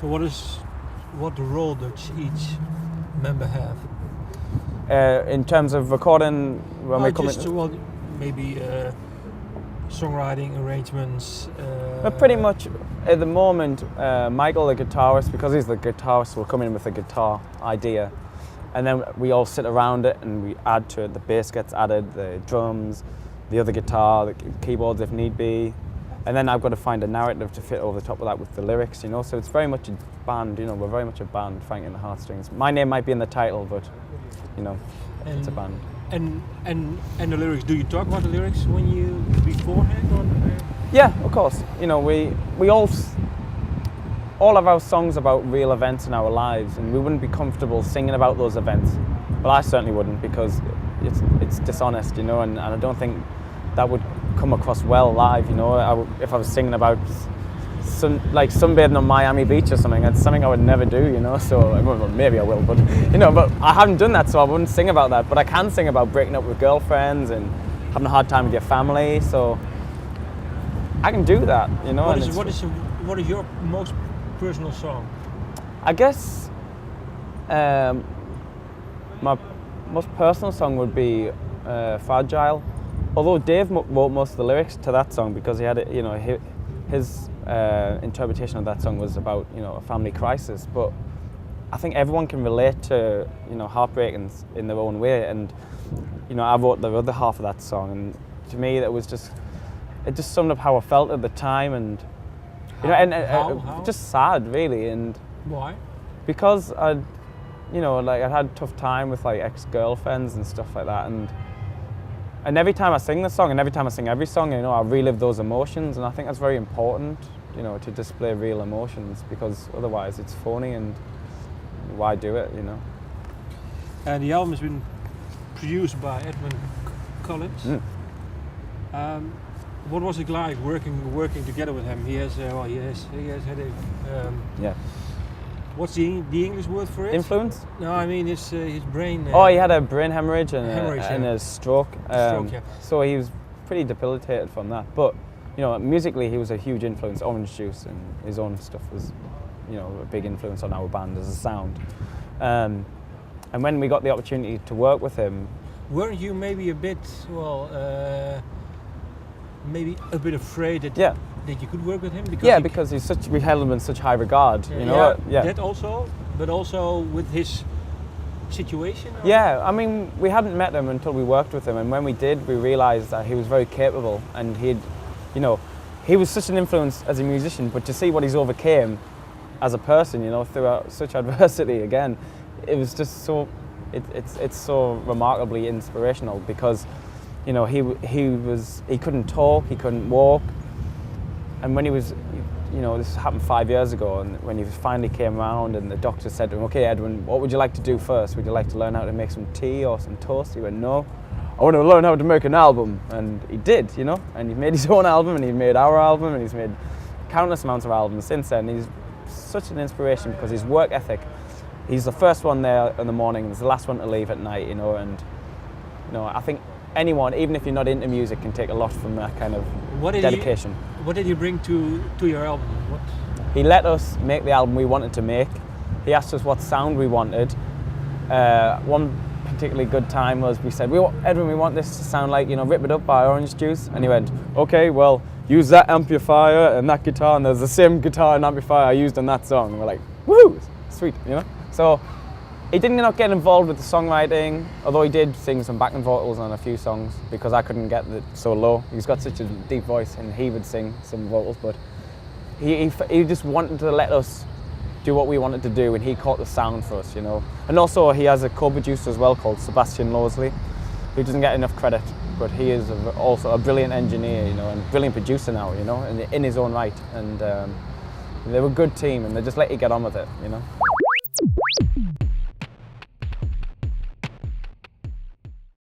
So what role does each member have? In terms of recording, when we come in, well, maybe songwriting, arrangements. pretty much at the moment, Michael, the guitarist, because he's the guitarist, will come in with a guitar idea, and then we all sit around it and we add to it. The bass gets added, the drums, the other guitar, the keyboards if need be, and then I've got to find a narrative to fit over the top of that with the lyrics, you know. So it's very much a band, you know. We're very much a band, Frankie the Heartstrings. My name might be in the title, but you know, it's a band. And the lyrics. Do you talk about the lyrics when you beforehand? Or? Yeah, of course. You know, we all of our songs about real events in our lives, and we wouldn't be comfortable singing about those events. Well, I certainly wouldn't, because it's dishonest, you know, and I don't think that would come across well live, you know. If I was singing about sunbathing on Miami Beach or something, it's something I would never do, you know. So well, maybe I will, but you know, but I haven't done that, so I wouldn't sing about that. But I can sing about breaking up with girlfriends and having a hard time with your family, so I can do that, you know. What is your most personal song? I guess my most personal song would be Fragile. Although Dave wrote most of the lyrics to that song, because he had it, you know, his interpretation of that song was about, you know, a family crisis. But I think everyone can relate to, you know, heartbreak in their own way. And you know, I wrote the other half of that song, and to me, it just summed up how I felt at the time, and you know, how? Just sad, really. And why? Because I'd had a tough time with like ex-girlfriends and stuff like that, and every time I sing the song, and every time I sing every song, you know, I relive those emotions, and I think that's very important, you know, to display real emotions, because otherwise it's phony, and why do it, you know? And the album has been produced by Edwyn Collins. What was it like working together with him? He has had a yeah. What's the English word for it? Influence? No, I mean his brain. He had a brain hemorrhage and a stroke. Yeah. So he was pretty debilitated from that. But you know, musically he was a huge influence. Orange Juice and his own stuff was, you know, a big influence on our band as a sound. And when we got the opportunity to work with him, weren't you maybe a bit afraid that you could work with him? Because we held him in such high regard, you know. Yeah. That also, but also with his situation. Or? Yeah, I mean, we hadn't met him until we worked with him, and when we did, we realised that he was very capable, and he was such an influence as a musician. But to see what he's overcame as a person, you know, throughout such adversity, again, it was just so. It's so remarkably inspirational, because you know, he couldn't talk, he couldn't walk, and when he was, you know, this happened 5 years ago, and when he finally came around and the doctor said to him, "Okay, Edwyn, what would you like to do first? Would you like to learn how to make some tea or some toast?" He went, "No, I want to learn how to make an album." And he did, you know, and he made his own album, and he made our album, and he's made countless amounts of albums since then. He's such an inspiration because his work ethic. He's the first one there in the morning, he's the last one to leave at night, you know, and you know, I think anyone, even if you're not into music, can take a lot from that kind of dedication. What did you bring to your album? He let us make the album we wanted to make. He asked us what sound we wanted. One particularly good time was we said, "Edwyn, we want this to sound like, you know, Rip It Up by Orange Juice." And he went, "Okay, well, use that amplifier and that guitar, and there's the same guitar and amplifier I used on that song." And we're like, "Woo, sweet," you know? So he didn't get involved with the songwriting, although he did sing some backing vocals on a few songs, because I couldn't get it so low. He's got such a deep voice, and he would sing some vocals, but he just wanted to let us do what we wanted to do, and he caught the sound for us, you know. And also he has a co-producer as well called Sebastian Losley, who doesn't get enough credit, but he is also a brilliant engineer, you know, and brilliant producer now, you know, in his own right. And they were a good team, and they just let you get on with it, you know.